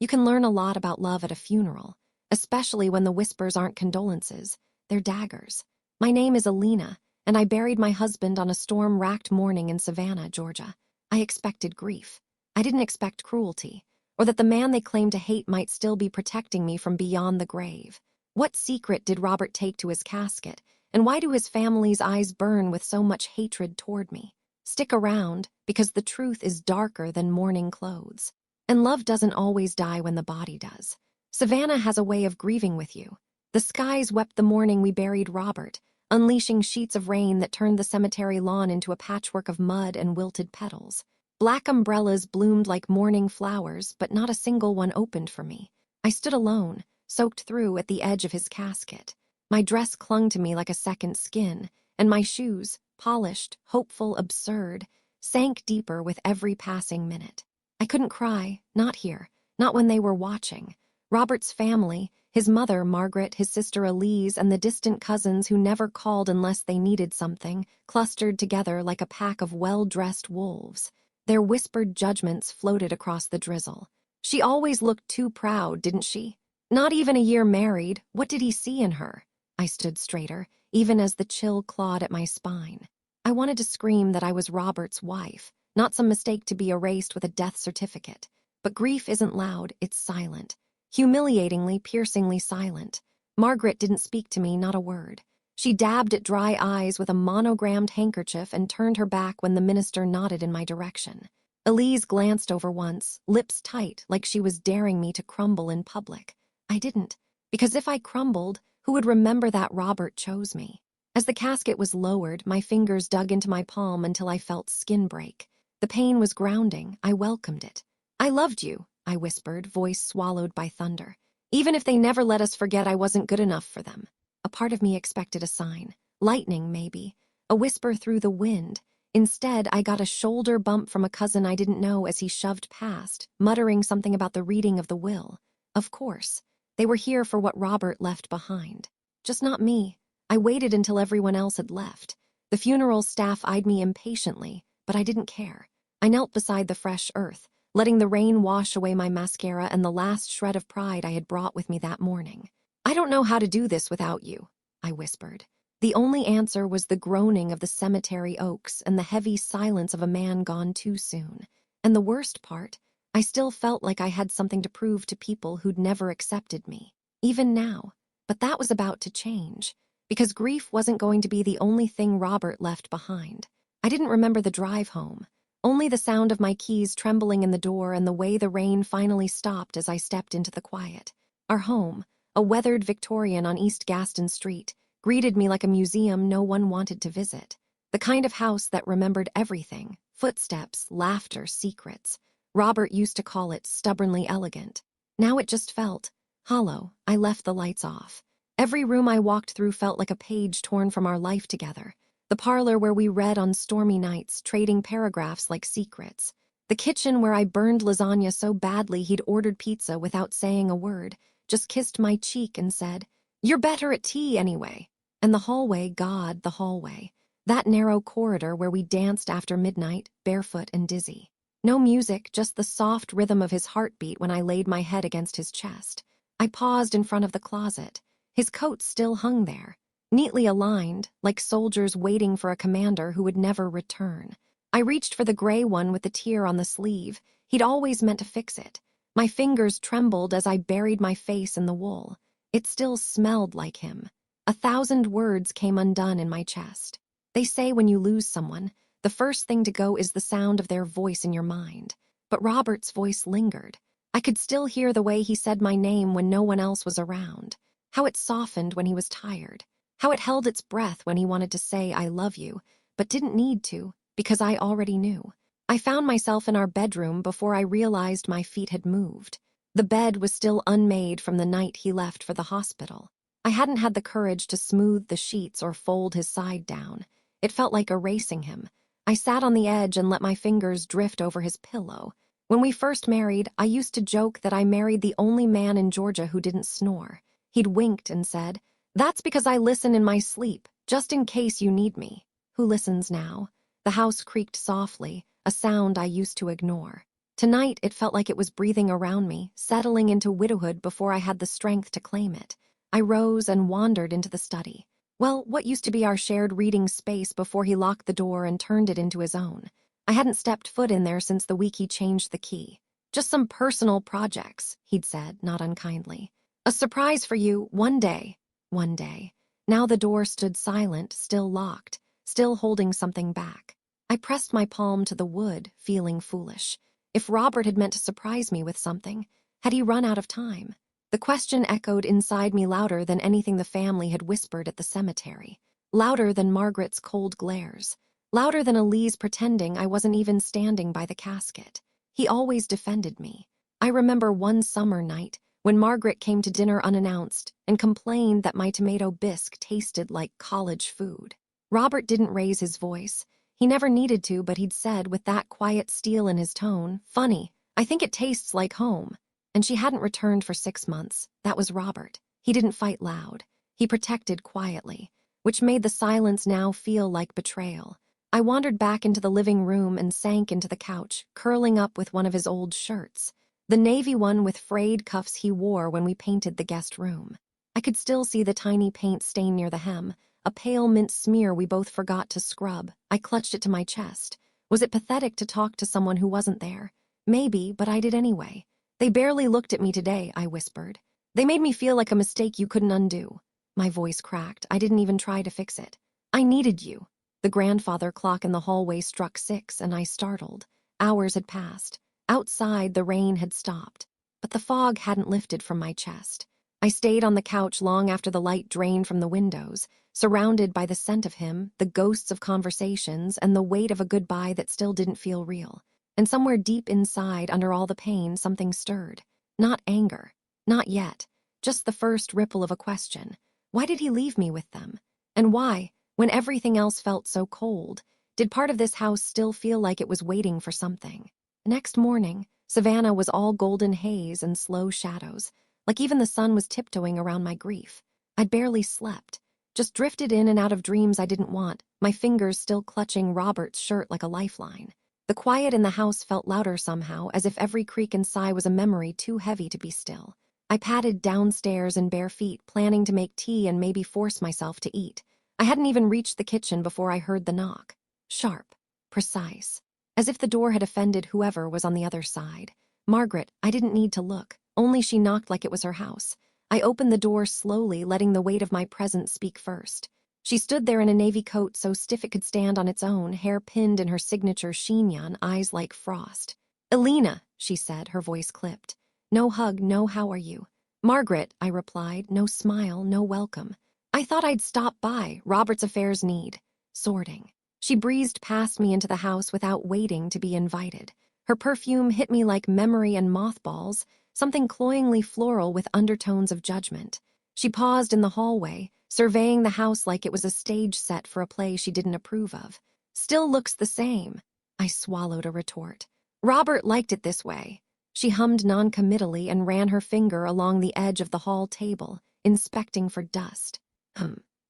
You can learn a lot about love at a funeral, especially when the whispers aren't condolences, they're daggers. My name is Alina, and I buried my husband on a storm-racked morning in Savannah, Georgia. I expected grief. I didn't expect cruelty, or that the man they claimed to hate might still be protecting me from beyond the grave. What secret did Robert take to his casket, and why do his family's eyes burn with so much hatred toward me? Stick around, because the truth is darker than mourning clothes. And love doesn't always die when the body does. Savannah has a way of grieving with you. The skies wept the morning we buried Robert, unleashing sheets of rain that turned the cemetery lawn into a patchwork of mud and wilted petals. Black umbrellas bloomed like morning flowers, but not a single one opened for me. I stood alone, soaked through at the edge of his casket. My dress clung to me like a second skin, and my shoes, polished, hopeful, absurd, sank deeper with every passing minute. I couldn't cry, not here, not when they were watching. Robert's family, his mother, Margaret, his sister Elise, and the distant cousins who never called unless they needed something, clustered together like a pack of well-dressed wolves. Their whispered judgments floated across the drizzle. She always looked too proud, didn't she? Not even a year married, what did he see in her? I stood straighter, even as the chill clawed at my spine. I wanted to scream that I was Robert's wife, not some mistake to be erased with a death certificate. But grief isn't loud, it's silent. Humiliatingly, piercingly silent. Margaret didn't speak to me, not a word. She dabbed at dry eyes with a monogrammed handkerchief and turned her back when the minister nodded in my direction. Elise glanced over once, lips tight, like she was daring me to crumble in public. I didn't, because if I crumbled, who would remember that Robert chose me? As the casket was lowered, my fingers dug into my palm until I felt skin break. The pain was grounding. I welcomed it. I loved you, I whispered, voice swallowed by thunder. Even if they never let us forget I wasn't good enough for them. A part of me expected a sign. Lightning, maybe. A whisper through the wind. Instead, I got a shoulder bump from a cousin I didn't know as he shoved past, muttering something about the reading of the will. Of course. They were here for what Robert left behind. Just not me. I waited until everyone else had left. The funeral staff eyed me impatiently, but I didn't care. I knelt beside the fresh earth, letting the rain wash away my mascara and the last shred of pride I had brought with me that morning. I don't know how to do this without you, I whispered. The only answer was the groaning of the cemetery oaks and the heavy silence of a man gone too soon. And the worst part, I still felt like I had something to prove to people who'd never accepted me, even now. But that was about to change, because grief wasn't going to be the only thing Robert left behind. I didn't remember the drive home. Only the sound of my keys trembling in the door and the way the rain finally stopped as I stepped into the quiet. Our home, a weathered Victorian on East Gaston Street, greeted me like a museum no one wanted to visit. The kind of house that remembered everything: footsteps, laughter, secrets. Robert used to call it stubbornly elegant. Now it just felt hollow. I left the lights off. Every room I walked through felt like a page torn from our life together. The parlor where we read on stormy nights, trading paragraphs like secrets. The kitchen where I burned lasagna so badly he'd ordered pizza without saying a word, just kissed my cheek and said, "You're better at tea anyway." And the hallway, God, the hallway. That narrow corridor where we danced after midnight, barefoot and dizzy. No music, just the soft rhythm of his heartbeat when I laid my head against his chest. I paused in front of the closet. His coat still hung there, neatly aligned, like soldiers waiting for a commander who would never return. I reached for the gray one with the tear on the sleeve. He'd always meant to fix it. My fingers trembled as I buried my face in the wool. It still smelled like him. 1,000 words came undone in my chest. They say when you lose someone, the first thing to go is the sound of their voice in your mind. But Robert's voice lingered. I could still hear the way he said my name when no one else was around. How it softened when he was tired. How it held its breath when he wanted to say "I love you," but didn't need to, because I already knew. I found myself in our bedroom before I realized my feet had moved. The bed was still unmade from the night he left for the hospital. I hadn't had the courage to smooth the sheets or fold his side down. It felt like erasing him. I sat on the edge and let my fingers drift over his pillow. When we first married, I used to joke that I married the only man in Georgia who didn't snore. He'd winked and said, "That's because I listen in my sleep, just in case you need me." Who listens now? The house creaked softly, a sound I used to ignore. Tonight, it felt like it was breathing around me, settling into widowhood before I had the strength to claim it. I rose and wandered into the study. Well, what used to be our shared reading space before he locked the door and turned it into his own. I hadn't stepped foot in there since the week he changed the key. Just some personal projects, he'd said, not unkindly. A surprise for you, one day. One day. Now the door stood silent, still locked, still holding something back. I pressed my palm to the wood, feeling foolish. If Robert had meant to surprise me with something, had he run out of time? The question echoed inside me louder than anything the family had whispered at the cemetery, louder than Margaret's cold glares, louder than Elise pretending I wasn't even standing by the casket. He always defended me. I remember one summer night when Margaret came to dinner unannounced and complained that my tomato bisque tasted like college food. Robert didn't raise his voice. He never needed to, but he'd said with that quiet steel in his tone, "Funny, I think it tastes like home." And she hadn't returned for 6 months. That was Robert. He didn't fight loud. He protected quietly, which made the silence now feel like betrayal. I wandered back into the living room and sank into the couch, curling up with one of his old shirts, the navy one with frayed cuffs he wore when we painted the guest room. I could still see the tiny paint stain near the hem, a pale mint smear we both forgot to scrub. I clutched it to my chest. Was it pathetic to talk to someone who wasn't there? Maybe, but I did anyway. "They barely looked at me today," I whispered. "They made me feel like a mistake you couldn't undo." My voice cracked. I didn't even try to fix it. "I needed you." The grandfather clock in the hallway struck 6, and I startled. Hours had passed. Outside, the rain had stopped, but the fog hadn't lifted from my chest. I stayed on the couch long after the light drained from the windows, surrounded by the scent of him, the ghosts of conversations, and the weight of a goodbye that still didn't feel real. And somewhere deep inside, under all the pain, something stirred. Not anger. Not yet. Just the first ripple of a question. Why did he leave me with them? And why, when everything else felt so cold, did part of this house still feel like it was waiting for something? Next morning, Savannah was all golden haze and slow shadows, like even the sun was tiptoeing around my grief. I'd barely slept, just drifted in and out of dreams I didn't want, my fingers still clutching Robert's shirt like a lifeline. The quiet in the house felt louder somehow, as if every creak and sigh was a memory too heavy to be still. I padded downstairs in bare feet, planning to make tea and maybe force myself to eat. I hadn't even reached the kitchen before I heard the knock. Sharp. Precise. As if the door had offended whoever was on the other side. Margaret, I didn't need to look. Only she knocked like it was her house. I opened the door slowly, letting the weight of my presence speak first. She stood there in a navy coat so stiff it could stand on its own, hair pinned in her signature chignon, eyes like frost. "Elena," she said, her voice clipped. No hug, no "how are you?" "Margaret," I replied, no smile, no welcome. "I thought I'd stop by. Robert's affairs need sorting." She breezed past me into the house without waiting to be invited. Her perfume hit me like memory and mothballs, something cloyingly floral with undertones of judgment. She paused in the hallway, surveying the house like it was a stage set for a play she didn't approve of. "Still looks the same." I swallowed a retort. "Robert liked it this way." She hummed noncommittally and ran her finger along the edge of the hall table, inspecting for dust.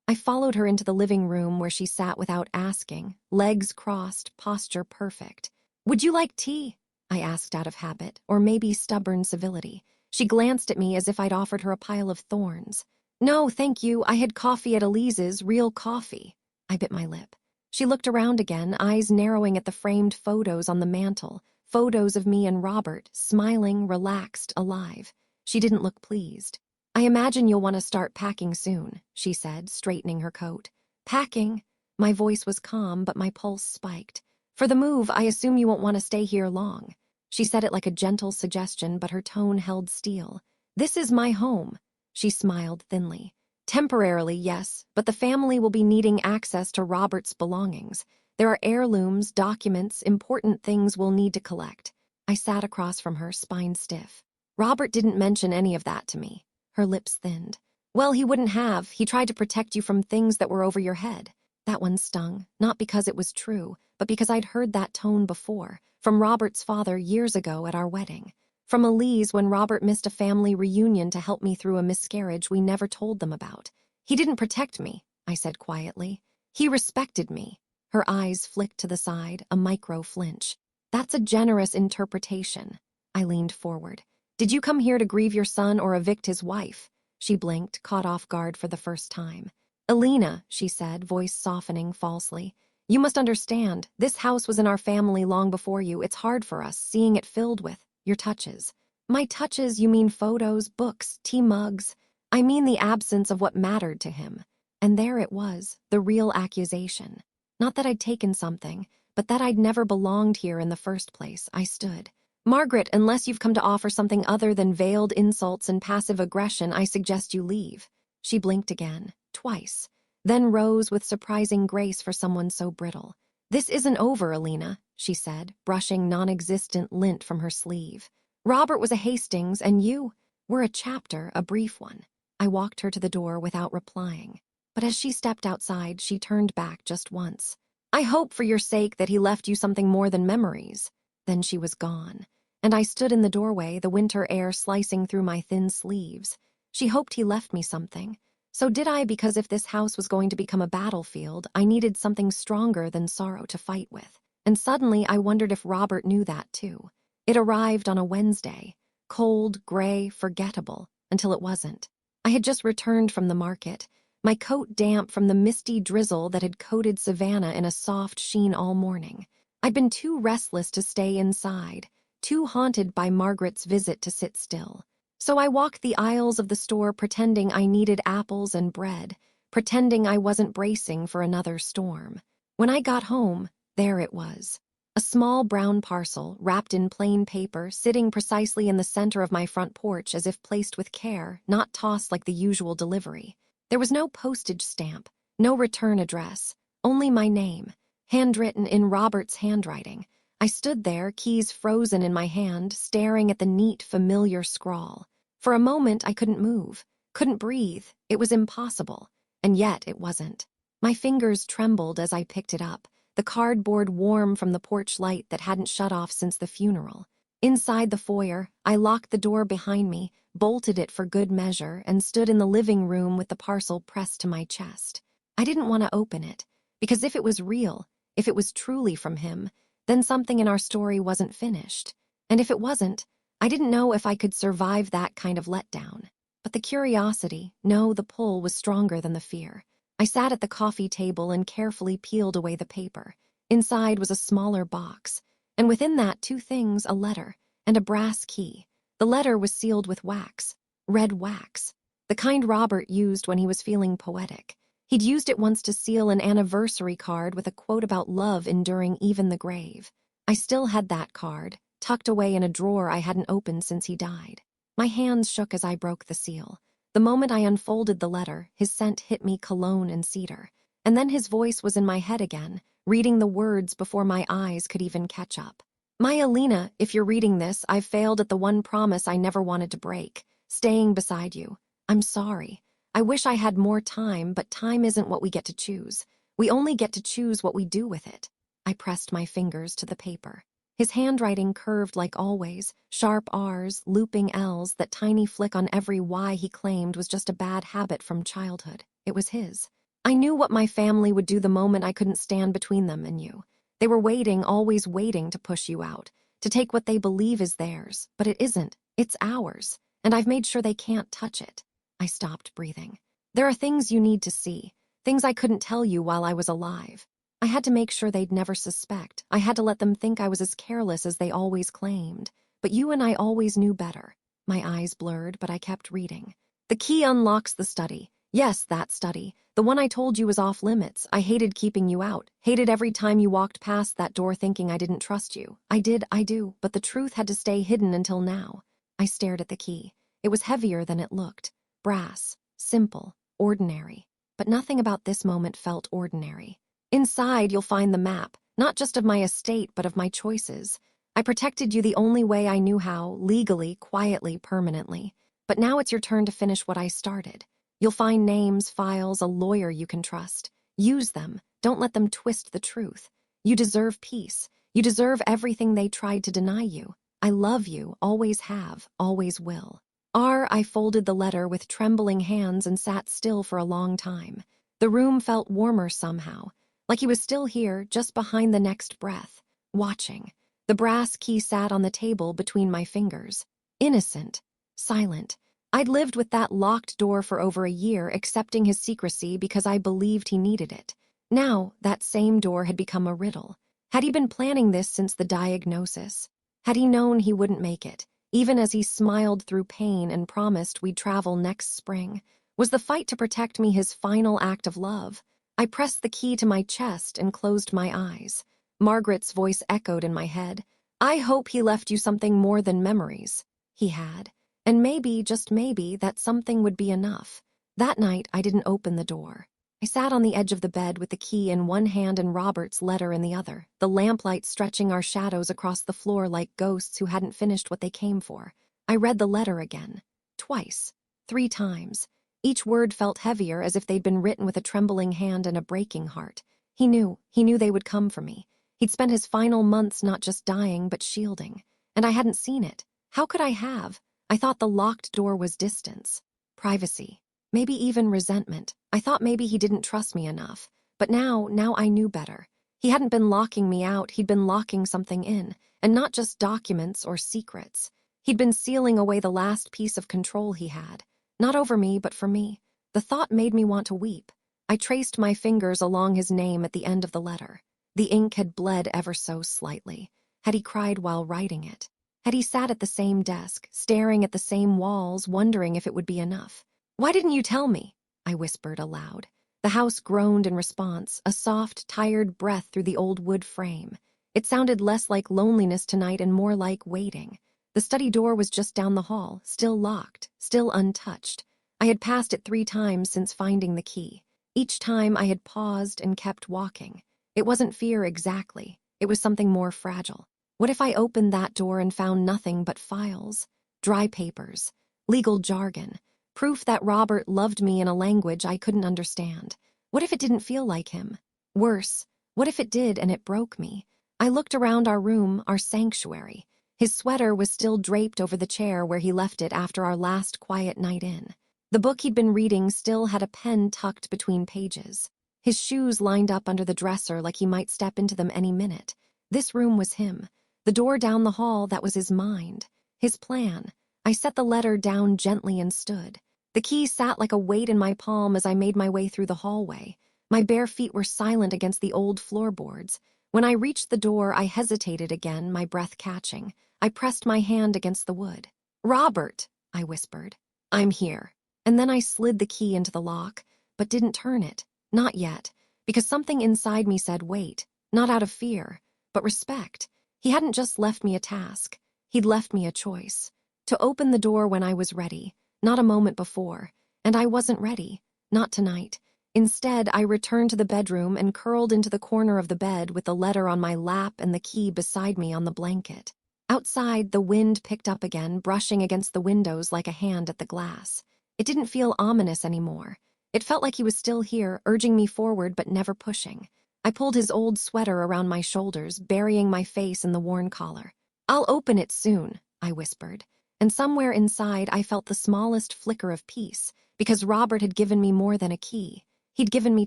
I followed her into the living room where she sat without asking, legs crossed, posture perfect. "Would you like tea?" I asked out of habit, or maybe stubborn civility. She glanced at me as if I'd offered her a pile of thorns. "No, thank you. I had coffee at Elise's, real coffee." I bit my lip. She looked around again, eyes narrowing at the framed photos on the mantel, photos of me and Robert, smiling, relaxed, alive. She didn't look pleased. "I imagine you'll want to start packing soon," she said, straightening her coat. "Packing?" My voice was calm, but my pulse spiked. "For the move, I assume you won't want to stay here long." She said it like a gentle suggestion, but her tone held steel. "This is my home." She smiled thinly. "Temporarily, yes, but the family will be needing access to Robert's belongings. There are heirlooms, documents, important things we'll need to collect." I sat across from her, spine stiff. "Robert didn't mention any of that to me." Her lips thinned. "Well, he wouldn't have. He tried to protect you from things that were over your head." That one stung, not because it was true, but because I'd heard that tone before, from Robert's father years ago at our wedding. From Elise when Robert missed a family reunion to help me through a miscarriage we never told them about. "He didn't protect me," I said quietly. "He respected me." Her eyes flicked to the side, a micro flinch. That's a generous interpretation. I leaned forward. Did you come here to grieve your son or evict his wife? She blinked, caught off guard for the first time. Alina, she said, voice softening falsely. You must understand, this house was in our family long before you. It's hard for us, seeing it filled with your touches. My touches, you mean photos, books, tea mugs? I mean the absence of what mattered to him. And there it was, the real accusation. Not that I'd taken something, but that I'd never belonged here in the first place. I stood. Margaret, unless you've come to offer something other than veiled insults and passive aggression, I suggest you leave. She blinked again, twice, then rose with surprising grace for someone so brittle. This isn't over, Alina, she said, brushing non-existent lint from her sleeve. Robert was a Hastings, and you were a chapter, a brief one. I walked her to the door without replying. But as she stepped outside, she turned back just once. I hope for your sake that he left you something more than memories. Then she was gone, and I stood in the doorway, the winter air slicing through my thin sleeves. She hoped he left me something. So did I, because if this house was going to become a battlefield, I needed something stronger than sorrow to fight with. And suddenly I wondered if Robert knew that too. It arrived on a Wednesday, cold, gray, forgettable, until it wasn't. I had just returned from the market, my coat damp from the misty drizzle that had coated Savannah in a soft sheen all morning. I'd been too restless to stay inside, too haunted by Margaret's visit to sit still. So I walked the aisles of the store pretending I needed apples and bread, pretending I wasn't bracing for another storm. When I got home, there it was. A small brown parcel, wrapped in plain paper, sitting precisely in the center of my front porch as if placed with care, not tossed like the usual delivery. There was no postage stamp, no return address, only my name, handwritten in Robert's handwriting. I stood there, keys frozen in my hand, staring at the neat, familiar scrawl. For a moment, I couldn't move, couldn't breathe. It was impossible. And yet it wasn't. My fingers trembled as I picked it up, the cardboard warm from the porch light that hadn't shut off since the funeral. Inside the foyer, I locked the door behind me, bolted it for good measure, and stood in the living room with the parcel pressed to my chest. I didn't want to open it, because if it was real, if it was truly from him, then something in our story wasn't finished. And if it wasn't, I didn't know if I could survive that kind of letdown. But the curiosity, no, the pull was stronger than the fear. I sat at the coffee table and carefully peeled away the paper. Inside was a smaller box, and within that 2 things, a letter and a brass key. The letter was sealed with wax, red wax, the kind Robert used when he was feeling poetic. He'd used it once to seal an anniversary card with a quote about love enduring even the grave. I still had that card, tucked away in a drawer I hadn't opened since he died. My hands shook as I broke the seal. The moment I unfolded the letter, his scent hit me, cologne and cedar. And then his voice was in my head again, reading the words before my eyes could even catch up. My Alina, if you're reading this, I've failed at the one promise I never wanted to break, staying beside you. I'm sorry. I wish I had more time, but time isn't what we get to choose. We only get to choose what we do with it. I pressed my fingers to the paper. His handwriting curved like always, sharp R's, looping L's, that tiny flick on every Y he claimed was just a bad habit from childhood. It was his. I knew what my family would do the moment I couldn't stand between them and you. They were waiting, always waiting to push you out, to take what they believe is theirs, but it isn't. It's ours, and I've made sure they can't touch it. I stopped breathing. There are things you need to see, things I couldn't tell you while I was alive. I had to make sure they'd never suspect. I had to let them think I was as careless as they always claimed. But you and I always knew better. My eyes blurred, but I kept reading. The key unlocks the study. Yes, that study. The one I told you was off limits. I hated keeping you out. Hated every time you walked past that door thinking I didn't trust you. I do, but the truth had to stay hidden until now. I stared at the key. It was heavier than it looked. Brass, simple, ordinary. But nothing about this moment felt ordinary. Inside, you'll find the map, not just of my estate, but of my choices. I protected you the only way I knew how, legally, quietly, permanently. But now it's your turn to finish what I started. You'll find names, files, a lawyer you can trust. Use them. Don't let them twist the truth. You deserve peace. You deserve everything they tried to deny you. I love you, always have, always will. I folded the letter with trembling hands and sat still for a long time. The room felt warmer somehow. Like he was still here, just behind the next breath, watching. The brass key sat on the table between my fingers. Innocent. Silent. I'd lived with that locked door for over a year, accepting his secrecy because I believed he needed it. Now, that same door had become a riddle. Had he been planning this since the diagnosis? Had he known he wouldn't make it, even as he smiled through pain and promised we'd travel next spring? Was the fight to protect me his final act of love? I pressed the key to my chest and closed my eyes. Margaret's voice echoed in my head. I hope he left you something more than memories. He had. And maybe, just maybe, that something would be enough. That night, I didn't open the door. I sat on the edge of the bed with the key in one hand and Robert's letter in the other, the lamplight stretching our shadows across the floor like ghosts who hadn't finished what they came for. I read the letter again. Twice. 3 times. Each word felt heavier, as if they'd been written with a trembling hand and a breaking heart. He knew they would come for me. He'd spent his final months not just dying, but shielding. And I hadn't seen it. How could I have? I thought the locked door was distance. Privacy. Maybe even resentment. I thought maybe he didn't trust me enough. But now I knew better. He hadn't been locking me out, he'd been locking something in. And not just documents or secrets. He'd been sealing away the last piece of control he had. Not over me, but for me. The thought made me want to weep. I traced my fingers along his name at the end of the letter. The ink had bled ever so slightly. Had he cried while writing it? Had he sat at the same desk, staring at the same walls, wondering if it would be enough? Why didn't you tell me? I whispered aloud. The house groaned in response, a soft, tired breath through the old wood frame. It sounded less like loneliness tonight and more like waiting. The study door was just down the hall, still locked, still untouched. I had passed it 3 times since finding the key. Each time I had paused and kept walking. It wasn't fear exactly. It was something more fragile. What if I opened that door and found nothing but files? Dry papers. Legal jargon. Proof that Robert loved me in a language I couldn't understand. What if it didn't feel like him? Worse, what if it did and it broke me? I looked around our room, our sanctuary. His sweater was still draped over the chair where he left it after our last quiet night in. The book he'd been reading still had a pen tucked between pages. His shoes lined up under the dresser like he might step into them any minute. This room was him. The door down the hall, that was his mind. His plan. I set the letter down gently and stood. The key sat like a weight in my palm as I made my way through the hallway. My bare feet were silent against the old floorboards. When I reached the door, I hesitated again, my breath catching. I pressed my hand against the wood. Robert, I whispered. I'm here. And then I slid the key into the lock, but didn't turn it. Not yet, because something inside me said wait, not out of fear, but respect. He hadn't just left me a task. He'd left me a choice. To open the door when I was ready, not a moment before. And I wasn't ready. Not tonight. Instead, I returned to the bedroom and curled into the corner of the bed with the letter on my lap and the key beside me on the blanket. Outside, the wind picked up again, brushing against the windows like a hand at the glass. It didn't feel ominous anymore. It felt like he was still here, urging me forward but never pushing. I pulled his old sweater around my shoulders, burying my face in the worn collar. I'll open it soon, I whispered. And somewhere inside I felt the smallest flicker of peace, because Robert had given me more than a key. He'd given me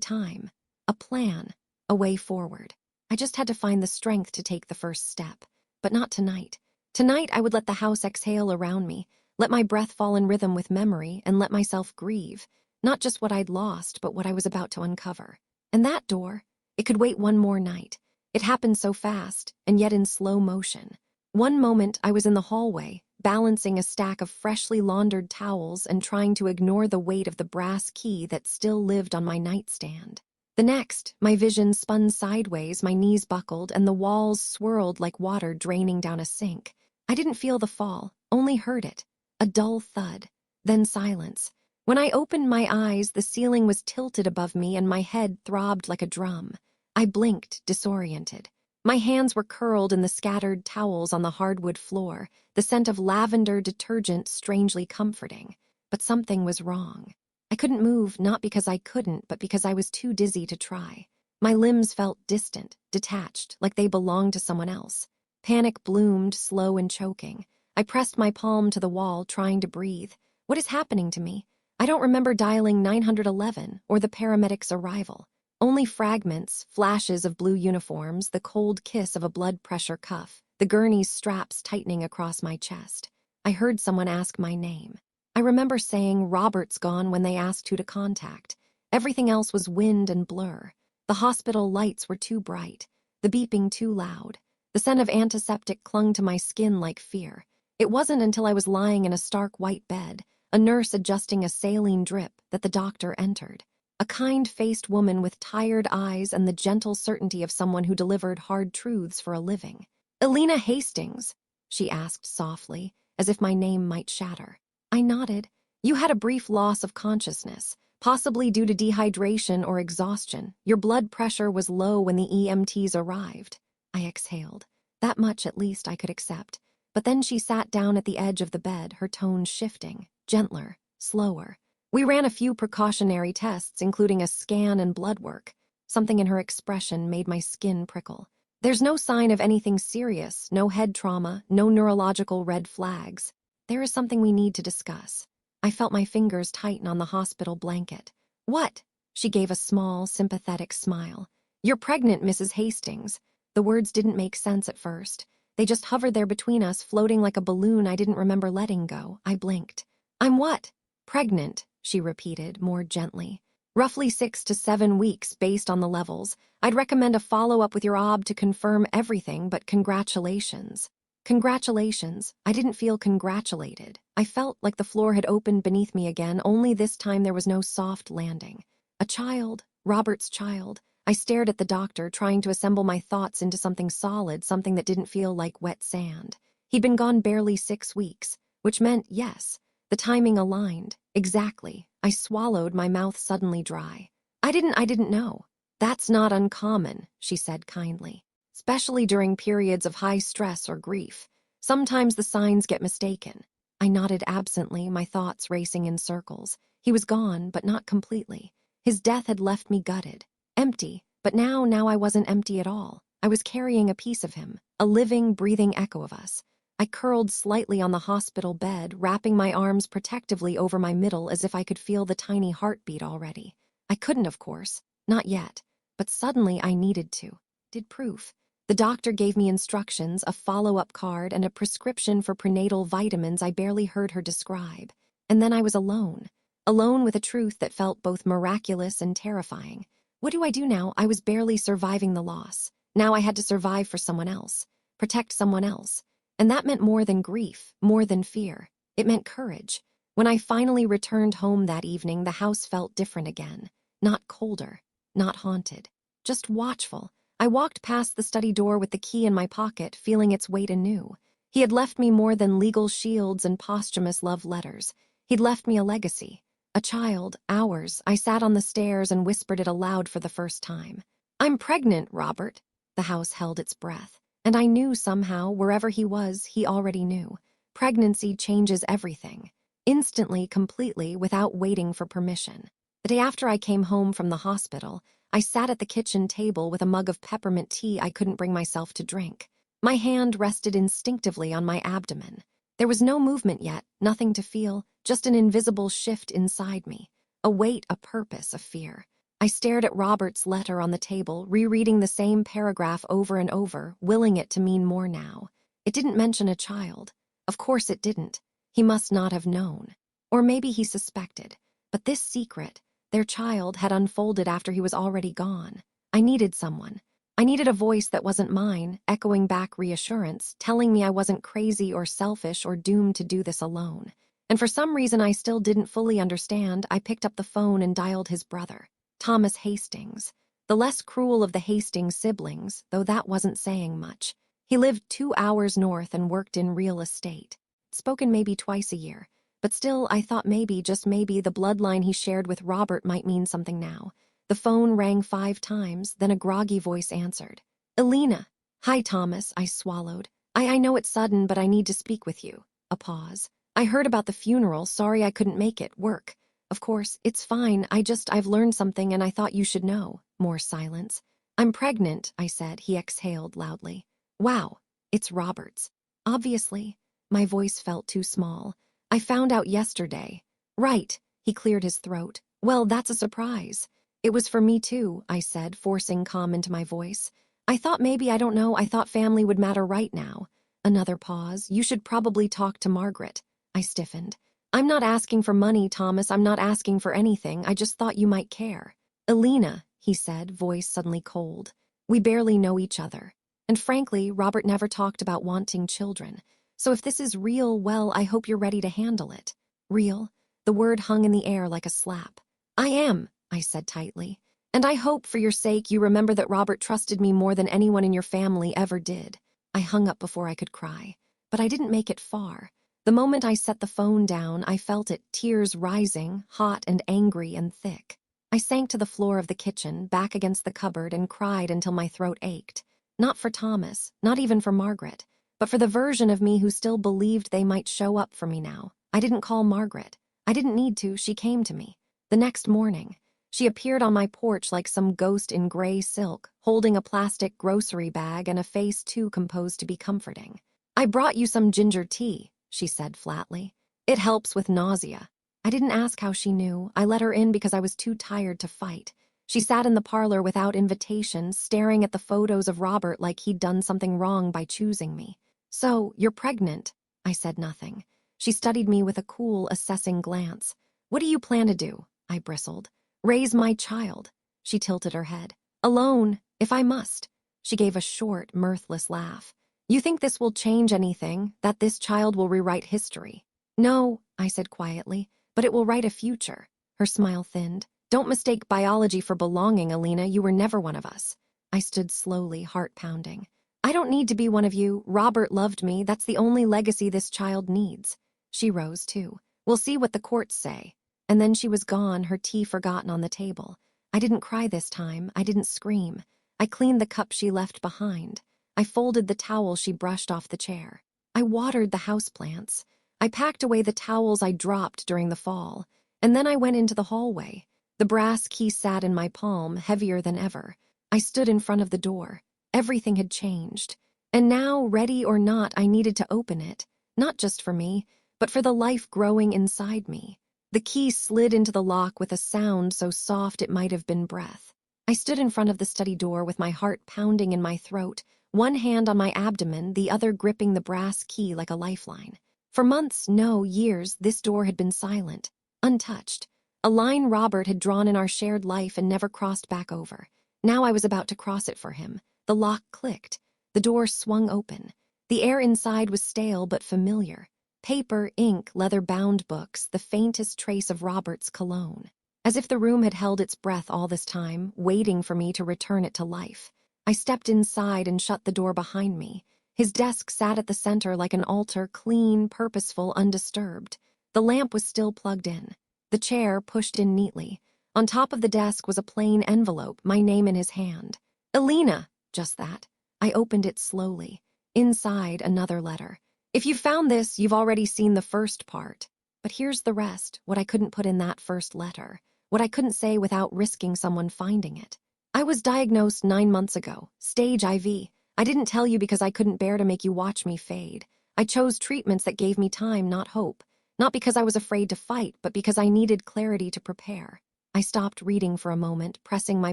time, a plan, a way forward. I just had to find the strength to take the first step. But not tonight. Tonight I would let the house exhale around me, let my breath fall in rhythm with memory, and let myself grieve. Not just what I'd lost, but what I was about to uncover. And that door, it could wait one more night. It happened so fast, and yet in slow motion. One moment I was in the hallway, balancing a stack of freshly laundered towels and trying to ignore the weight of the brass key that still lived on my nightstand. The next, my vision spun sideways, my knees buckled, and the walls swirled like water draining down a sink. I didn't feel the fall, only heard it. A dull thud, then silence. When I opened my eyes, the ceiling was tilted above me and my head throbbed like a drum. I blinked, disoriented. My hands were curled in the scattered towels on the hardwood floor, the scent of lavender detergent strangely comforting. But something was wrong. I couldn't move, not because I couldn't, but because I was too dizzy to try. My limbs felt distant, detached, like they belonged to someone else. Panic bloomed, slow and choking. I pressed my palm to the wall, trying to breathe. What is happening to me? I don't remember dialing 911 or the paramedics' arrival. Only fragments, flashes of blue uniforms, the cold kiss of a blood pressure cuff, the the gurney's straps tightening across my chest. I heard someone ask my name. I remember saying Robert's gone when they asked who to contact. Everything else was wind and blur. The hospital lights were too bright, the beeping too loud. The scent of antiseptic clung to my skin like fear. It wasn't until I was lying in a stark white bed, a nurse adjusting a saline drip, that the doctor entered. A kind-faced woman with tired eyes and the gentle certainty of someone who delivered hard truths for a living. "Alina Hastings?" she asked softly, as if my name might shatter. I nodded. "You had a brief loss of consciousness, possibly due to dehydration or exhaustion. Your blood pressure was low when the EMTs arrived." I exhaled. That much at least I could accept. But then she sat down at the edge of the bed, her tone shifting, gentler, slower. "We ran a few precautionary tests, including a scan and blood work." Something in her expression made my skin prickle. "There's no sign of anything serious, no head trauma, no neurological red flags. There is something we need to discuss." I felt my fingers tighten on the hospital blanket. "What?" She gave a small, sympathetic smile. "You're pregnant, Mrs. Hastings." The words didn't make sense at first. They just hovered there between us, floating like a balloon I didn't remember letting go. I blinked. "I'm what?" "Pregnant," she repeated, more gently. "Roughly 6 to 7 weeks based on the levels. I'd recommend a follow-up with your OB to confirm everything, but congratulations." Congratulations. I didn't feel congratulated. I felt like the floor had opened beneath me again, only this time there was no soft landing. A child, Robert's child. I stared at the doctor, trying to assemble my thoughts into something solid, something that didn't feel like wet sand. He'd been gone barely 6 weeks, which meant, yes, the timing aligned. Exactly. I swallowed, my mouth suddenly dry. I didn't know. "That's not uncommon," she said kindly. "Especially during periods of high stress or grief. Sometimes the signs get mistaken." I nodded absently, my thoughts racing in circles. He was gone, but not completely. His death had left me gutted, empty, but now I wasn't empty at all. I was carrying a piece of him, a living, breathing echo of us. I curled slightly on the hospital bed, wrapping my arms protectively over my middle as if I could feel the tiny heartbeat already. I couldn't, of course, not yet, but suddenly I needed to. Did proof. The doctor gave me instructions, a follow-up card, and a prescription for prenatal vitamins I barely heard her describe. And then I was alone. Alone with a truth that felt both miraculous and terrifying. What do I do now? I was barely surviving the loss. Now I had to survive for someone else. Protect someone else. And that meant more than grief, more than fear. It meant courage. When I finally returned home that evening, the house felt different again. Not colder, not haunted, just watchful. I walked past the study door with the key in my pocket, feeling its weight anew. He had left me more than legal shields and posthumous love letters. He'd left me a legacy. A child, ours. I sat on the stairs and whispered it aloud for the first time. "I'm pregnant, Robert." The house held its breath. And I knew somehow, wherever he was, he already knew. Pregnancy changes everything. Instantly, completely, without waiting for permission. The day after I came home from the hospital, I sat at the kitchen table with a mug of peppermint tea I couldn't bring myself to drink. My hand rested instinctively on my abdomen. There was no movement yet, nothing to feel, just an invisible shift inside me. A weight, a purpose, a fear. I stared at Robert's letter on the table, rereading the same paragraph over and over, willing it to mean more now. It didn't mention a child. Of course it didn't. He must not have known. Or maybe he suspected. But this secret, their child, had unfolded after he was already gone. I needed someone. I needed a voice that wasn't mine, echoing back reassurance, telling me I wasn't crazy or selfish or doomed to do this alone. And for some reason I still didn't fully understand, I picked up the phone and dialed his brother, Thomas Hastings. The less cruel of the Hastings siblings, though that wasn't saying much. He lived 2 hours north and worked in real estate. Spoken maybe twice a year. But still, I thought maybe, just maybe, the bloodline he shared with Robert might mean something now. The phone rang 5 times, then a groggy voice answered. "Alina." "Hi, Thomas," I swallowed. I know it's sudden, but I need to speak with you." A pause. "I heard about the funeral, sorry I couldn't make it, work." "Of course, it's fine, I've learned something and I thought you should know." More silence. "I'm pregnant," I said. He exhaled loudly. "Wow, it's Robert's." "Obviously." My voice felt too small. "I found out yesterday." "Right," he cleared his throat. "Well, that's a surprise." "It was for me too," I said, forcing calm into my voice. "I thought maybe, I don't know, I thought family would matter right now." Another pause. You should probably talk to Margaret. I stiffened. I'm not asking for money, Thomas. I'm not asking for anything. I just thought you might care. Alina, he said, voice suddenly cold. We barely know each other. And frankly, Robert never talked about wanting children. So if this is real, well, I hope you're ready to handle it. Real? The word hung in the air like a slap. I am, I said tightly. And I hope, for your sake, you remember that Robert trusted me more than anyone in your family ever did. I hung up before I could cry. But I didn't make it far. The moment I set the phone down, I felt it, tears rising, hot and angry and thick. I sank to the floor of the kitchen, back against the cupboard, and cried until my throat ached. Not for Thomas, not even for Margaret, but for the version of me who still believed they might show up for me now. I didn't call Margaret. I didn't need to. She came to me. The next morning, she appeared on my porch like some ghost in gray silk, holding a plastic grocery bag and a face too composed to be comforting. I brought you some ginger tea, she said flatly. It helps with nausea. I didn't ask how she knew. I let her in because I was too tired to fight. She sat in the parlor without invitation, staring at the photos of Robert like he'd done something wrong by choosing me. So, you're pregnant. I said nothing. She studied me with a cool, assessing glance. What do you plan to do? I bristled. Raise my child. She tilted her head. Alone, if I must. She gave a short, mirthless laugh. You think this will change anything, that this child will rewrite history? No, I said quietly, but it will write a future. Her smile thinned. Don't mistake biology for belonging, Alina. You were never one of us. I stood slowly, heart pounding. I don't need to be one of you. Robert loved me. That's the only legacy this child needs. She rose, too. We'll see what the courts say. And then she was gone, her tea forgotten on the table. I didn't cry this time. I didn't scream. I cleaned the cup she left behind. I folded the towel she brushed off the chair. I watered the houseplants. I packed away the towels I dropped during the fall. And then I went into the hallway. The brass key sat in my palm, heavier than ever. I stood in front of the door. Everything had changed. And now, ready or not, I needed to open it. Not just for me, but for the life growing inside me. The key slid into the lock with a sound so soft it might have been breath. I stood in front of the study door with my heart pounding in my throat, one hand on my abdomen, the other gripping the brass key like a lifeline. For months, no, years, this door had been silent, untouched. A line Robert had drawn in our shared life and never crossed back over. Now I was about to cross it for him. The lock clicked. The door swung open. The air inside was stale but familiar. Paper, ink, leather-bound books, the faintest trace of Robert's cologne. As if the room had held its breath all this time, waiting for me to return it to life. I stepped inside and shut the door behind me. His desk sat at the center like an altar, clean, purposeful, undisturbed. The lamp was still plugged in. The chair pushed in neatly. On top of the desk was a plain envelope, my name in his hand. Alina, just that. I opened it slowly. Inside, another letter. If you found this, you've already seen the first part. But here's the rest, what I couldn't put in that first letter. What I couldn't say without risking someone finding it. I was diagnosed 9 months ago, stage IV. I didn't tell you because I couldn't bear to make you watch me fade. I chose treatments that gave me time, not hope. Not because I was afraid to fight, but because I needed clarity to prepare. I stopped reading for a moment, pressing my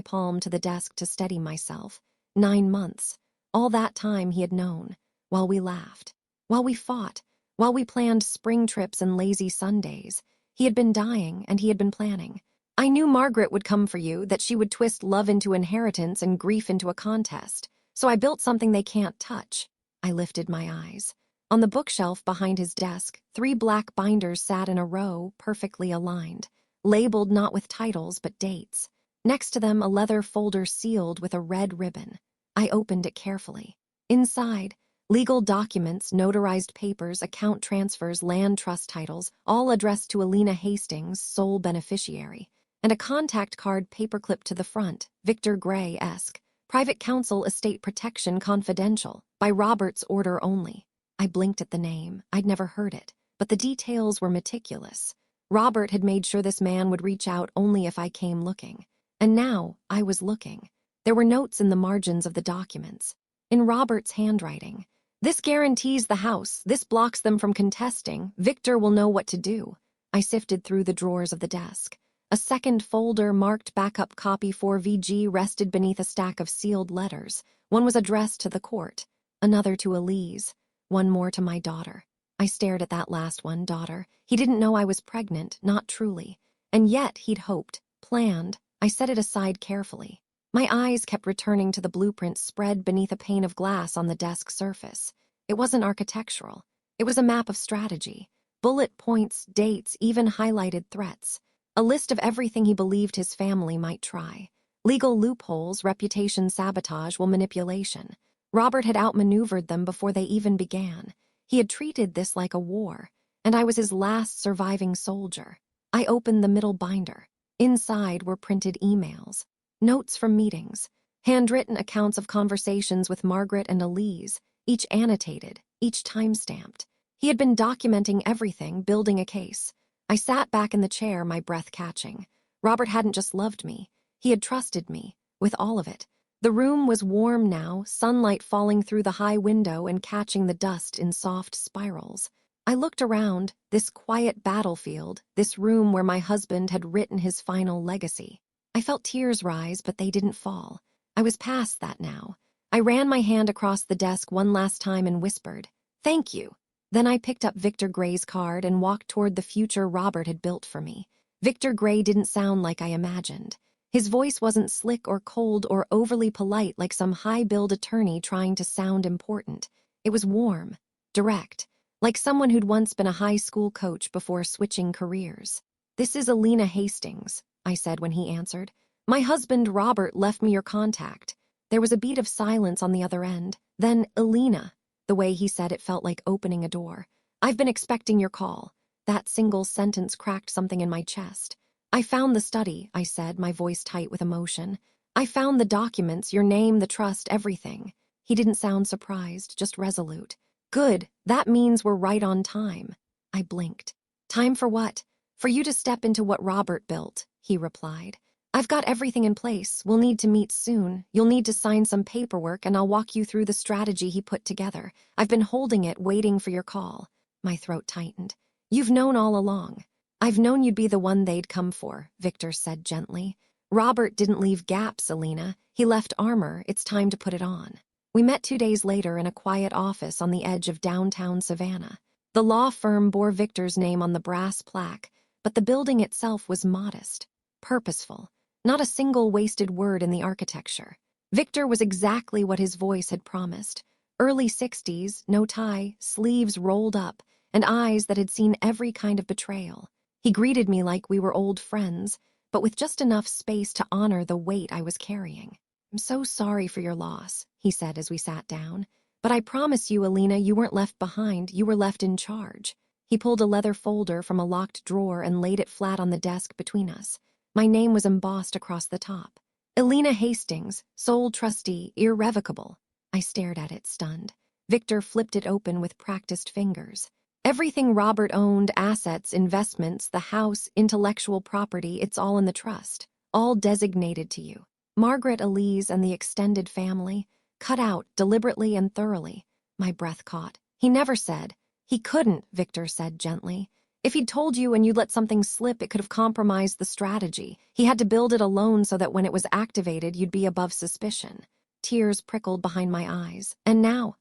palm to the desk to steady myself. 9 months. All that time he had known. While we laughed. While we fought. While we planned spring trips and lazy Sundays. He had been dying, and he had been planning. I knew Margaret would come for you, that she would twist love into inheritance and grief into a contest. So I built something they can't touch. I lifted my eyes. On the bookshelf behind his desk, 3 black binders sat in a row, perfectly aligned, labeled not with titles but dates. Next to them, a leather folder sealed with a red ribbon. I opened it carefully. Inside, legal documents, notarized papers, account transfers, land trust titles, all addressed to Alina Hastings, sole beneficiary. And a contact card paperclipped to the front, Victor Gray-esque. Private Counsel Estate Protection Confidential, by Robert's order only. I blinked at the name. I'd never heard it, but the details were meticulous. Robert had made sure this man would reach out only if I came looking. And now, I was looking. There were notes in the margins of the documents. In Robert's handwriting. This guarantees the house. This blocks them from contesting. Victor will know what to do. I sifted through the drawers of the desk. A second folder marked backup copy 4VG rested beneath a stack of sealed letters. One was addressed to the court, another to Elise. one more to my daughter. I stared at that last one, daughter. He didn't know I was pregnant, not truly. And yet he'd hoped, planned. I set it aside carefully. My eyes kept returning to the blueprint spread beneath a pane of glass on the desk surface. It wasn't architectural. It was a map of strategy. Bullet points, dates, even highlighted threats. A list of everything he believed his family might try. Legal loopholes, reputation sabotage, manipulation. Robert had outmaneuvered them before they even began. He had treated this like a war, and I was his last surviving soldier. I opened the middle binder. Inside were printed emails, notes from meetings, handwritten accounts of conversations with Margaret and Elise, each annotated, each time-stamped. He had been documenting everything, building a case. I sat back in the chair, my breath catching. Robert hadn't just loved me. He had trusted me, with all of it. The room was warm now, sunlight falling through the high window and catching the dust in soft spirals. I looked around, this quiet battlefield, this room where my husband had written his final legacy. I felt tears rise, but they didn't fall. I was past that now. I ran my hand across the desk one last time and whispered, "Thank you." Then I picked up Victor Gray's card and walked toward the future Robert had built for me. Victor Gray didn't sound like I imagined. His voice wasn't slick or cold or overly polite like some high-billed attorney trying to sound important. It was warm, direct, like someone who'd once been a high school coach before switching careers. "This is Alina Hastings," I said when he answered. "My husband Robert left me your contact." There was a beat of silence on the other end. Then, "Alina." The way he said it felt like opening a door. "I've been expecting your call." That single sentence cracked something in my chest. "I found the study," I said, my voice tight with emotion. "I found the documents, your name, the trust, everything." He didn't sound surprised, just resolute. "Good, that means we're right on time." I blinked. "Time for what?" "For you to step into what Robert built," he replied. "I've got everything in place. We'll need to meet soon. You'll need to sign some paperwork and I'll walk you through the strategy he put together. I've been holding it, waiting for your call." My throat tightened. "You've known all along." "I've known you'd be the one they'd come for," Victor said gently. "Robert didn't leave gaps, Alina. He left armor. It's time to put it on." We met 2 days later in a quiet office on the edge of downtown Savannah. The law firm bore Victor's name on the brass plaque, but the building itself was modest, purposeful. Not a single wasted word in the architecture. Victor was exactly what his voice had promised. Early 60s, no tie, sleeves rolled up, and eyes that had seen every kind of betrayal. He greeted me like we were old friends, but with just enough space to honor the weight I was carrying. "I'm so sorry for your loss," he said as we sat down. "But I promise you, Alina, you weren't left behind, you were left in charge." He pulled a leather folder from a locked drawer and laid it flat on the desk between us. My name was embossed across the top. "Alina Hastings, sole trustee, irrevocable." I stared at it, stunned. Victor flipped it open with practiced fingers. "Everything Robert owned, assets, investments, the house, intellectual property, it's all in the trust. All designated to you. Margaret, Elise, and the extended family. Cut out, deliberately and thoroughly." My breath caught. "He never said." "He couldn't," Victor said gently. "If he'd told you and you'd let something slip, it could have compromised the strategy. He had to build it alone so that when it was activated, you'd be above suspicion." Tears prickled behind my eyes. "And now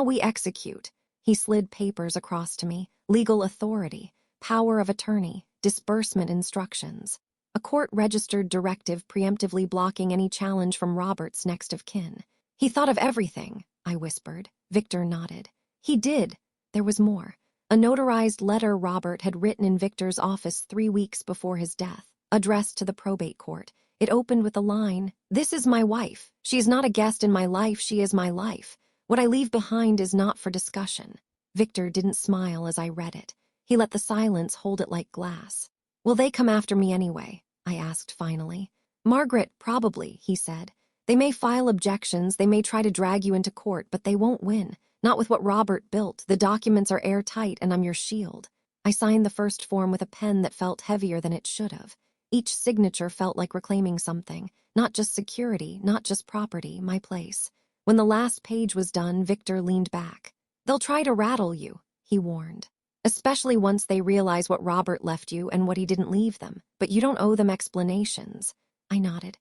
we execute." He slid papers across to me. Legal authority, power of attorney, disbursement instructions. A court-registered directive preemptively blocking any challenge from Robert's next of kin. "He thought of everything," I whispered. Victor nodded. "He did." There was more. A notarized letter Robert had written in Victor's office 3 weeks before his death, addressed to the probate court. It opened with the line, "This is my wife. She is not a guest in my life, she is my life. What I leave behind is not for discussion." Victor didn't smile as I read it. He let the silence hold it like glass. "Will they come after me anyway?" I asked finally. "Margaret, probably," he said. "They may file objections, they may try to drag you into court, but they won't win. Not with what Robert built. The documents are airtight and I'm your shield." I signed the first form with a pen that felt heavier than it should have. Each signature felt like reclaiming something. Not just security, not just property, my place. When the last page was done, Victor leaned back. "They'll try to rattle you," he warned. "Especially once they realize what Robert left you and what he didn't leave them. But you don't owe them explanations." I nodded.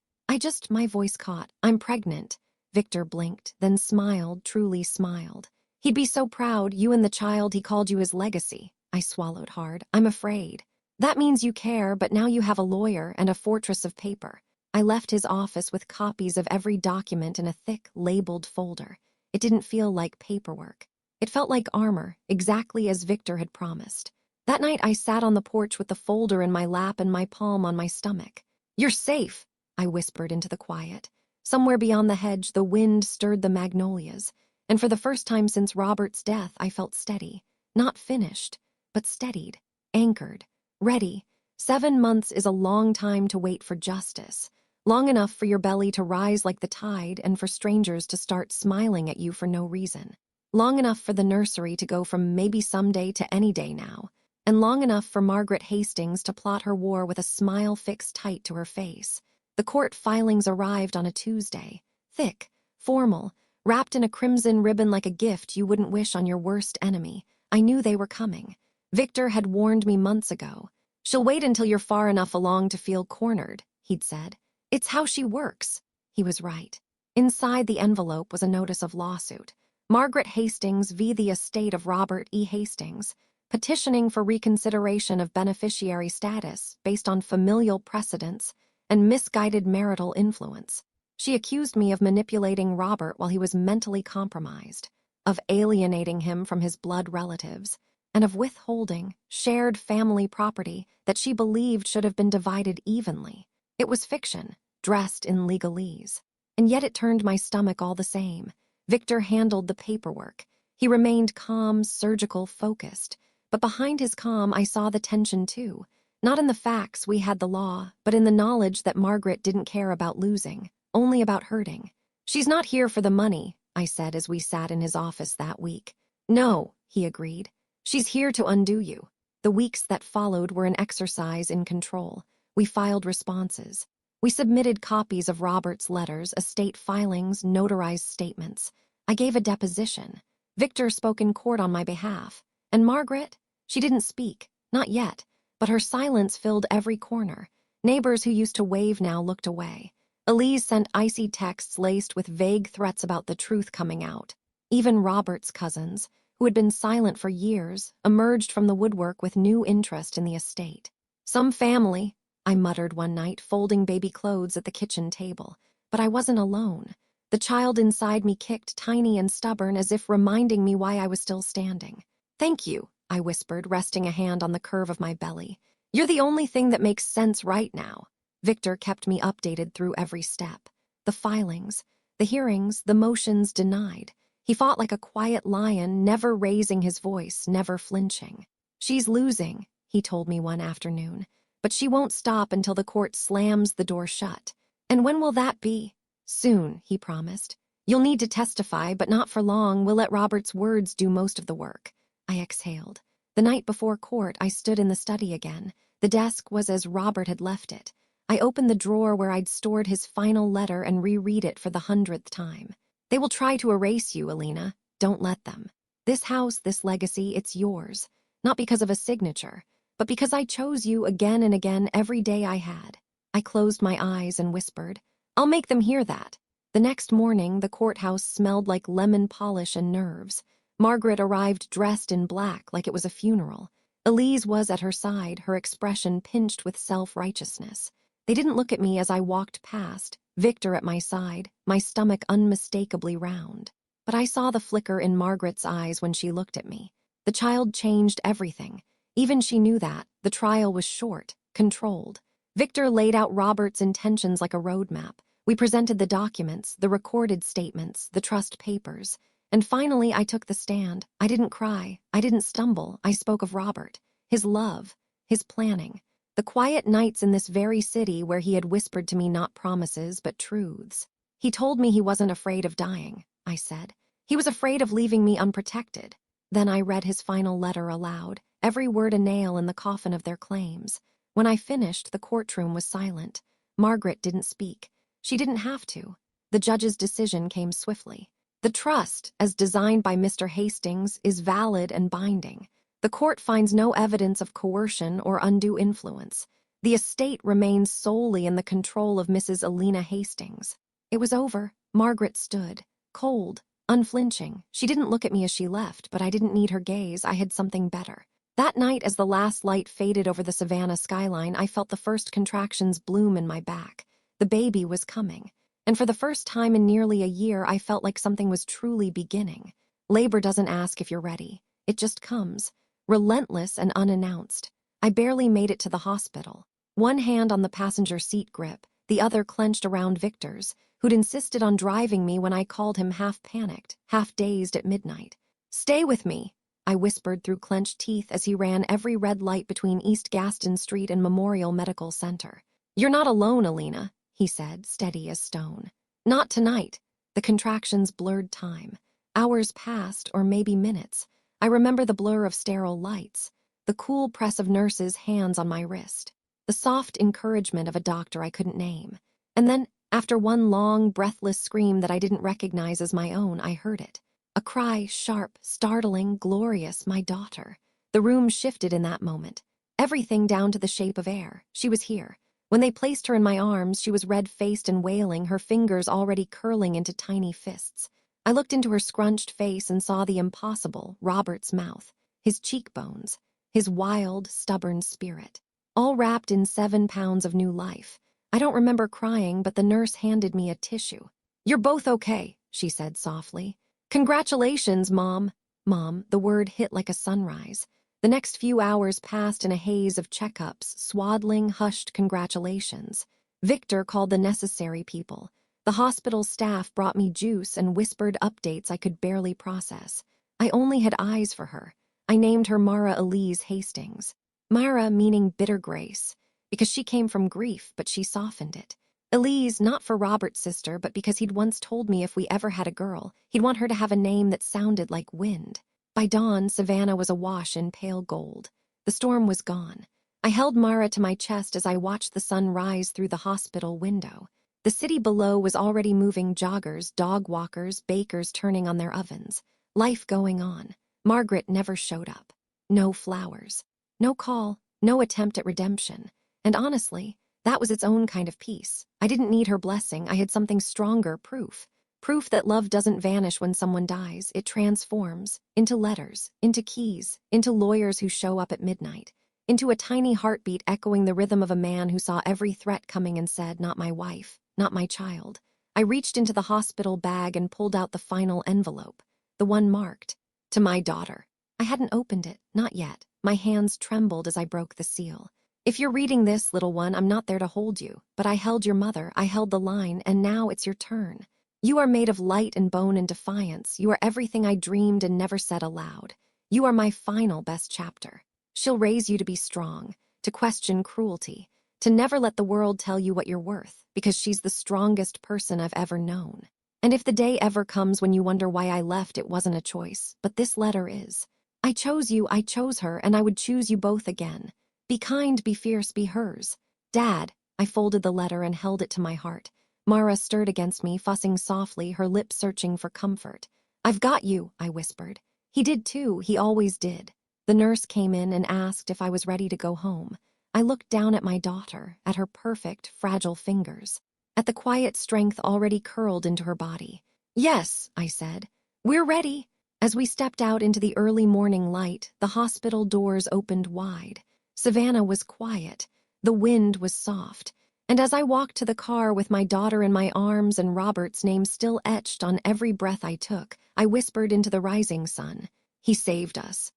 My voice caught. "I'm pregnant." Victor blinked, then smiled, truly smiled. He'd be so proud, you and the child he called you his legacy. I swallowed hard. I'm afraid. That means you care, but now you have a lawyer and a fortress of paper. I left his office with copies of every document in a thick, labeled folder. It didn't feel like paperwork. It felt like armor, exactly as Victor had promised. That night I sat on the porch with the folder in my lap and my palm on my stomach. "You're safe," I whispered into the quiet. Somewhere beyond the hedge, the wind stirred the magnolias, and for the first time since Robert's death, I felt steady. Not finished, but steadied, anchored, ready. 7 months is a long time to wait for justice. Long enough for your belly to rise like the tide and for strangers to start smiling at you for no reason. Long enough for the nursery to go from maybe someday to any day now. And long enough for Margaret Hastings to plot her war with a smile fixed tight to her face. The court filings arrived on a Tuesday. Thick, formal, wrapped in a crimson ribbon like a gift you wouldn't wish on your worst enemy. I knew they were coming. Victor had warned me months ago. "She'll wait until you're far enough along to feel cornered," he'd said. "It's how she works." He was right. Inside the envelope was a notice of lawsuit. Margaret Hastings v. the estate of Robert E. Hastings, petitioning for reconsideration of beneficiary status based on familial precedents and misguided marital influence. She accused me of manipulating Robert while he was mentally compromised, of alienating him from his blood relatives, and of withholding shared family property that she believed should have been divided evenly. It was fiction, dressed in legalese. And yet it turned my stomach all the same. Victor handled the paperwork. He remained calm, surgical, focused. But behind his calm, I saw the tension too. Not in the facts, we had the law, but in the knowledge that Margaret didn't care about losing, only about hurting. "She's not here for the money," I said as we sat in his office that week. "No," he agreed. "She's here to undo you." The weeks that followed were an exercise in control. We filed responses. We submitted copies of Robert's letters, estate filings, notarized statements. I gave a deposition. Victor spoke in court on my behalf. And Margaret? She didn't speak, not yet, but her silence filled every corner. Neighbors who used to wave now looked away. Elise sent icy texts laced with vague threats about the truth coming out. Even Robert's cousins, who had been silent for years, emerged from the woodwork with new interest in the estate. "Some family," I muttered one night, folding baby clothes at the kitchen table. But I wasn't alone. The child inside me kicked, tiny and stubborn, as if reminding me why I was still standing. "Thank you," I whispered, resting a hand on the curve of my belly. "You're the only thing that makes sense right now." Victor kept me updated through every step. The filings, the hearings, the motions denied. He fought like a quiet lion, never raising his voice, never flinching. "She's losing," he told me one afternoon. "But she won't stop until the court slams the door shut." "And when will that be?" "Soon," he promised. "You'll need to testify, but not for long. We'll let Robert's words do most of the work." I exhaled. The night before court, I stood in the study again. The desk was as Robert had left it. I opened the drawer where I'd stored his final letter and reread it for the 100th time. "They will try to erase you, Alina. Don't let them. This house, this legacy, it's yours. Not because of a signature, but because I chose you again and again every day I had." I closed my eyes and whispered, "I'll make them hear that." The next morning, the courthouse smelled like lemon polish and nerves. Margaret arrived dressed in black like it was a funeral. Elise was at her side, her expression pinched with self-righteousness. They didn't look at me as I walked past, Victor at my side, my stomach unmistakably round. But I saw the flicker in Margaret's eyes when she looked at me. The child changed everything. Even she knew that. The trial was short, controlled. Victor laid out Robert's intentions like a roadmap. We presented the documents, the recorded statements, the trust papers. And finally, I took the stand. I didn't cry. I didn't stumble. I spoke of Robert, his love, his planning, the quiet nights in this very city where he had whispered to me not promises, but truths. "He told me he wasn't afraid of dying," I said. "He was afraid of leaving me unprotected." Then I read his final letter aloud, every word a nail in the coffin of their claims. When I finished, the courtroom was silent. Margaret didn't speak. She didn't have to. The judge's decision came swiftly. "The trust, as designed by Mr. Hastings, is valid and binding. The court finds no evidence of coercion or undue influence. The estate remains solely in the control of Mrs. Alina Hastings." It was over. Margaret stood, cold, unflinching. She didn't look at me as she left, but I didn't need her gaze. I had something better. That night, as the last light faded over the Savannah skyline, I felt the first contractions bloom in my back. The baby was coming. And for the first time in nearly a year, I felt like something was truly beginning. Labor doesn't ask if you're ready. It just comes, relentless and unannounced. I barely made it to the hospital. One hand on the passenger seat grip, the other clenched around Victor's, who'd insisted on driving me when I called him half-panicked, half-dazed at midnight. "Stay with me," I whispered through clenched teeth as he ran every red light between East Gaston Street and Memorial Medical Center. "You're not alone, Alina," he said, steady as stone. "Not tonight." The contractions blurred time. Hours passed, or maybe minutes. I remember the blur of sterile lights, the cool press of nurses' hands on my wrist, the soft encouragement of a doctor I couldn't name. And then, after one long, breathless scream that I didn't recognize as my own, I heard it. A cry, sharp, startling, glorious, my daughter. The room shifted in that moment. Everything down to the shape of air. She was here. When they placed her in my arms, she was red-faced and wailing, her fingers already curling into tiny fists. I looked into her scrunched face and saw the impossible, Robert's mouth, his cheekbones, his wild, stubborn spirit, all wrapped in 7 pounds of new life. I don't remember crying, but the nurse handed me a tissue. "You're both okay," she said softly. "Congratulations, Mom." Mom, the word hit like a sunrise. The next few hours passed in a haze of checkups, swaddling, hushed congratulations. Victor called the necessary people. The hospital staff brought me juice and whispered updates I could barely process. I only had eyes for her. I named her Mara Elise Hastings. Mara meaning bitter grace, because she came from grief, but she softened it. Elise, not for Robert's sister, but because he'd once told me if we ever had a girl, he'd want her to have a name that sounded like wind. By dawn, Savannah was awash in pale gold. The storm was gone. I held Mara to my chest as I watched the sun rise through the hospital window. The city below was already moving, joggers, dog walkers, bakers turning on their ovens. Life going on. Margaret never showed up. No flowers. No call. No attempt at redemption. And honestly, that was its own kind of peace. I didn't need her blessing. I had something stronger, proof. Proof that love doesn't vanish when someone dies. It transforms into letters, into keys, into lawyers who show up at midnight, into a tiny heartbeat echoing the rhythm of a man who saw every threat coming and said, "Not my wife, not my child." I reached into the hospital bag and pulled out the final envelope, the one marked, "To my daughter." I hadn't opened it, not yet. My hands trembled as I broke the seal. "If you're reading this, little one, I'm not there to hold you, but I held your mother, I held the line, and now it's your turn. You are made of light and bone and defiance. You are everything I dreamed and never said aloud. You are my final best chapter. She'll raise you to be strong, to question cruelty, to never let the world tell you what you're worth, because she's the strongest person I've ever known. And if the day ever comes when you wonder why I left, it wasn't a choice, but this letter is. I chose you, I chose her, and I would choose you both again. Be kind, be fierce, be hers. Dad." I folded the letter and held it to my heart. Mara stirred against me, fussing softly, her lips searching for comfort. "I've got you," I whispered. He did too, he always did. The nurse came in and asked if I was ready to go home. I looked down at my daughter, at her perfect, fragile fingers, at the quiet strength already curled into her body. "Yes," I said. "We're ready." As we stepped out into the early morning light, the hospital doors opened wide. Savannah was quiet. The wind was soft. And as I walked to the car with my daughter in my arms and Robert's name still etched on every breath I took, I whispered into the rising sun, "He saved us."